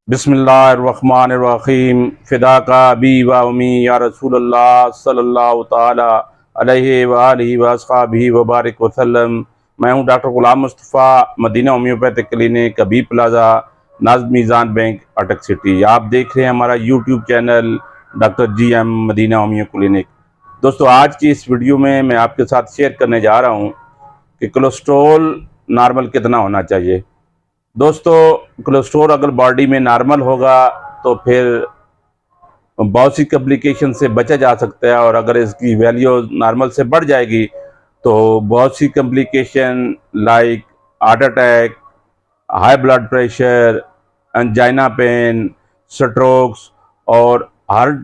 बिस्मिल्लाहिर्रहमानिर्रहीम फ़िदा का अबी व उम्मी या रसूलल्लाह सल्लल्लाहु ताला अलैहि व आलिहि व अस्हाबिहि व बारिक वसल्लम। मैं हूं doctor Ghulam Mustafa, Madina homeopathic clinic, Habib plaza, Naz Meezan bank, Attock city. आप देख रहे हैं हमारा YouTube channel doctor GM Madina homeo clinic. दोस्तों, आज की इस वीडियो में मैं आपके साथ शेयर करने जा रहा हूं कि कोलेस्ट्रॉल नॉर्मल कितना होना चाहिए। दोस्तों, कोलेस्ट्रॉल अगर बॉडी में नॉर्मल होगा तो फिर बहुत सी कॉम्प्लिकेशन से बचा जा सकता है, और अगर इसकी वैल्यू नॉर्मल से बढ़ जाएगी तो बहुत सी complication like heart attack, high blood pressure, angina pain, strokes और हार्ट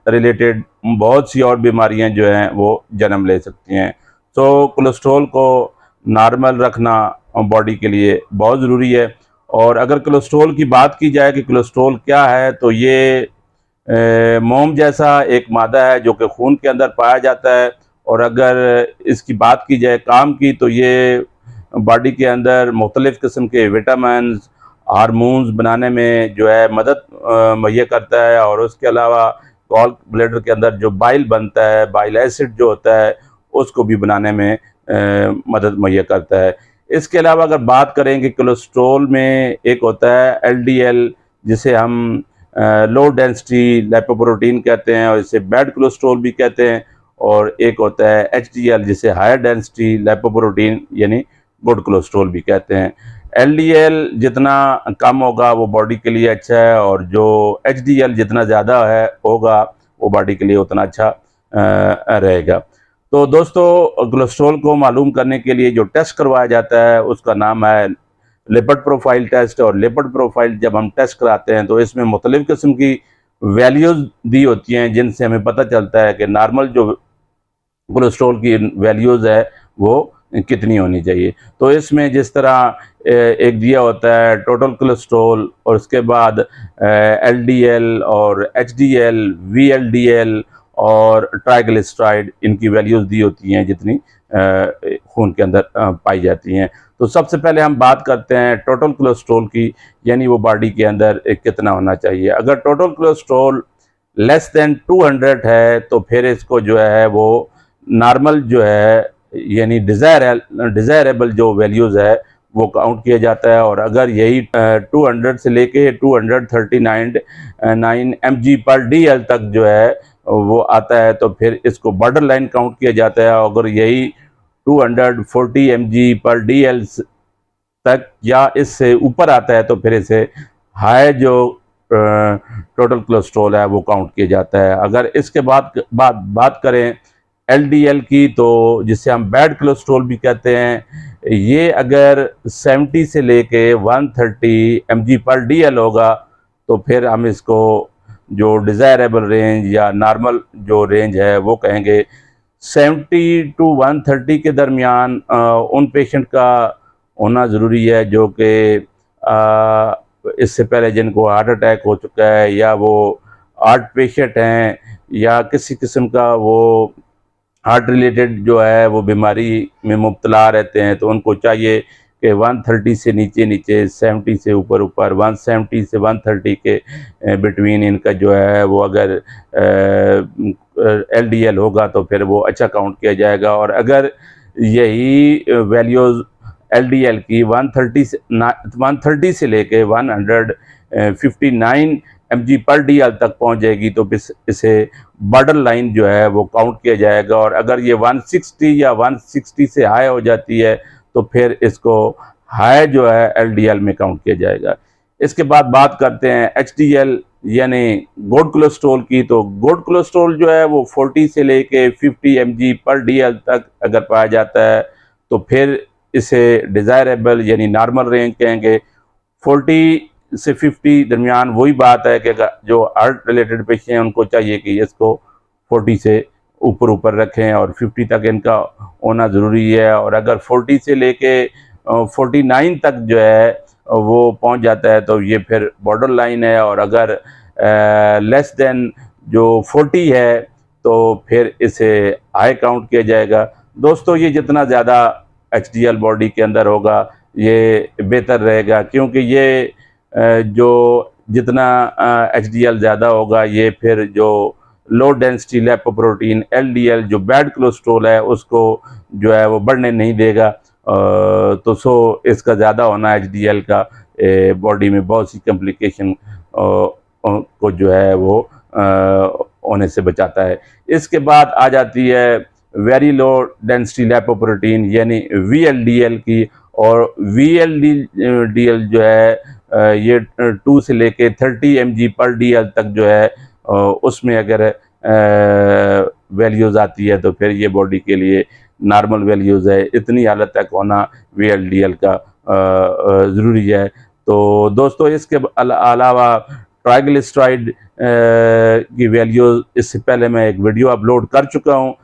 रिलेटेड बहुत सी और बीमारियां जो हैं वो जन्म ले सकती हैं। तो कोलेस्ट्रॉल को नॉर्मल रखना बॉडी के लिए बहुत ज़रूरी है। और अगर कोलेस्ट्रॉल की बात की जाए कि कोलेस्ट्रॉल क्या है, तो ये मोम जैसा एक मादा है जो कि खून के अंदर पाया जाता है। और अगर इसकी बात की जाए काम की, तो ये बॉडी के अंदर मुख्तलिफ़ किस्म के विटामिन्स, हार्मोन्स बनाने में जो है मदद मुहैया करता है। और उसके अलावा गॉल ब्लैडर के अंदर जो बाइल बनता है, बाइल एसिड जो होता है, उसको भी बनाने में मदद मुहैया करता है। इसके अलावा अगर बात करें कि कोलेस्ट्रॉल में एक होता है LDL, जिसे हम लो डेंसिटी लिपोप्रोटीन कहते हैं, और इसे बैड कोलेस्ट्रॉल भी कहते हैं। और एक होता है HDL, जिसे हायर डेंसिटी लिपोप्रोटीन यानी गुड कोलेस्ट्रॉल भी कहते हैं। LDL जितना कम होगा वो बॉडी के लिए अच्छा है, और जो HDL जितना ज़्यादा है होगा वो बॉडी के लिए उतना अच्छा रहेगा। तो दोस्तों, कोलेस्ट्रॉल को मालूम करने के लिए जो टेस्ट करवाया जाता है उसका नाम है लिपिड प्रोफाइल टेस्ट। और लिपिड प्रोफाइल जब हम टेस्ट कराते हैं तो इसमें मुख्तलिफ़ किस्म की वैल्यूज़ दी होती हैं, जिनसे हमें पता चलता है कि नॉर्मल जो कोलेस्ट्रॉल की वैल्यूज़ है वो कितनी होनी चाहिए। तो इसमें जिस तरह एक दिया होता है टोटल कोलेस्ट्रॉल, और उसके बाद LDL और HDL, VLDL और ट्राइग्लिसराइड, इनकी वैल्यूज़ दी होती हैं जितनी खून के अंदर पाई जाती हैं। तो सबसे पहले हम बात करते हैं टोटल कोलेस्ट्रॉल की, यानी वो बॉडी के अंदर कितना होना चाहिए। अगर टोटल कोलेस्ट्रॉल लेस देन 200 है तो फिर इसको जो है वो नॉर्मल जो है यानी डिज़ायरेबल जो वैल्यूज़ है वो काउंट किया जाता है। और अगर यही 200 से लेके 239 mg/dl तक जो है वो आता है तो फिर इसको बॉर्डर लाइन काउंट किया जाता है। अगर यही 240 mg/dl तक या इससे ऊपर आता है तो फिर इसे हाई जो टोटल कोलेस्ट्रॉल है वो काउंट किया जाता है। अगर इसके बात करें LDL की, तो जिसे हम बैड कोलेस्ट्रॉल भी कहते हैं, ये अगर 70 से लेके 130 mg/dl होगा तो फिर हम इसको जो डिज़ायरेबल रेंज या नॉर्मल जो रेंज है वो कहेंगे। 70 टू 130 के दरमियान उन पेशेंट का होना ज़रूरी है जो कि इससे पहले जिनको हार्ट अटैक हो चुका है, या वो हार्ट पेशेंट हैं, या किसी किस्म का वो हार्ट रिलेटेड जो है वो बीमारी में मुब्तला रहते हैं। तो उनको चाहिए कि 130 से नीचे नीचे, 70 से ऊपर ऊपर, 170 से 130 के बिटवीन इनका जो है वो अगर LDL होगा तो फिर वो अच्छा काउंट किया जाएगा। और अगर यही वैल्यूज़ LDL की 130 से लेके 159 mg/dl तक पहुंच जाएगी तो इसे बॉर्डर लाइन जो है वो काउंट किया जाएगा। और अगर ये 160 या 160 से हाई हो जाती है तो फिर इसको हाई जो है LDL में काउंट किया जाएगा। इसके बाद बात करते हैं HDL यानी गुड कोलेस्ट्रॉल की। तो गुड कोलेस्ट्रॉल जो है वो 40 से लेके 50 mg/dl तक अगर पाया जाता है तो फिर इसे डिज़ायरेबल यानी नॉर्मल रेंज कहेंगे। 40 से 50 दरमियान वही बात है कि जो हार्ट रिलेटेड पेशेंट हैं उनको चाहिए कि इसको 40 से ऊपर ऊपर रखें, और 50 तक इनका होना ज़रूरी है। और अगर 40 से लेके 49 तक जो है वो पहुंच जाता है तो ये फिर बॉर्डर लाइन है। और अगर लेस देन जो 40 है तो फिर इसे हाई काउंट किया जाएगा। दोस्तों, ये जितना ज़्यादा HDL बॉडी के अंदर होगा ये बेहतर रहेगा, क्योंकि ये जो जितना HDL ज़्यादा होगा ये फिर जो लो डेंसिटी लिपोप्रोटीन LDL जो बैड कोलेस्ट्रोल है उसको जो है वो बढ़ने नहीं देगा। तो इसका ज़्यादा होना HDL का बॉडी में बहुत सी कॉम्प्लिकेशन को जो है वो होने से बचाता है। इसके बाद आ जाती है वेरी लो डेंसिटी लिपोप्रोटीन यानी VLDL की, और VLDL जो है ये 2 से लेके 30 mg/dl तक जो है उसमें अगर वैल्यूज़ आती है तो फिर ये बॉडी के लिए नॉर्मल वैल्यूज़ है। इतनी हालत तक होना VLDL का ज़रूरी है। तो दोस्तों इसके अलावा ट्राइग्लिसराइड की वैल्यूज़ इससे पहले मैं एक वीडियो अपलोड कर चुका हूँ।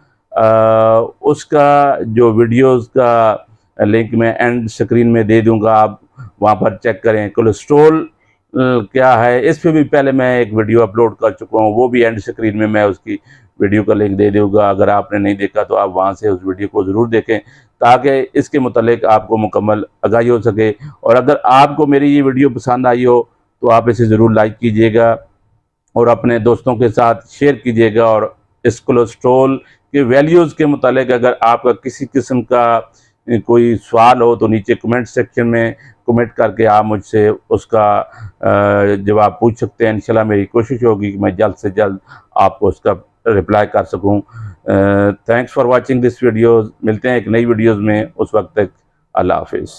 उसका जो वीडियोज़ का लिंक मैं एंड स्क्रीन में दे दूंगा, आप वहाँ पर चेक करें। कोलेस्ट्रोल क्या है इस पे भी पहले मैं एक वीडियो अपलोड कर चुका हूँ, वो भी एंड स्क्रीन में मैं उसकी वीडियो का लिंक दे दूंगा। अगर आपने नहीं देखा तो आप वहाँ से उस वीडियो को ज़रूर देखें ताकि इसके मुतालिक आपको मुकम्मल आगाही हो सके। और अगर आपको मेरी ये वीडियो पसंद आई हो तो आप इसे ज़रूर लाइक कीजिएगा और अपने दोस्तों के साथ शेयर कीजिएगा। और इस कोलेस्ट्रोल के वैल्यूज़ के मुतालिक अगर आपका किसी किस्म का कोई सवाल हो तो नीचे कमेंट सेक्शन में कमेंट करके आप मुझसे उसका जवाब पूछ सकते हैं। इंशाल्लाह मेरी कोशिश होगी कि मैं जल्द से जल्द आपको उसका रिप्लाई कर सकूं। Thanks for watching this videos. मिलते हैं एक नई वीडियोज़ में, उस वक्त तक अल्लाह हाफिज़।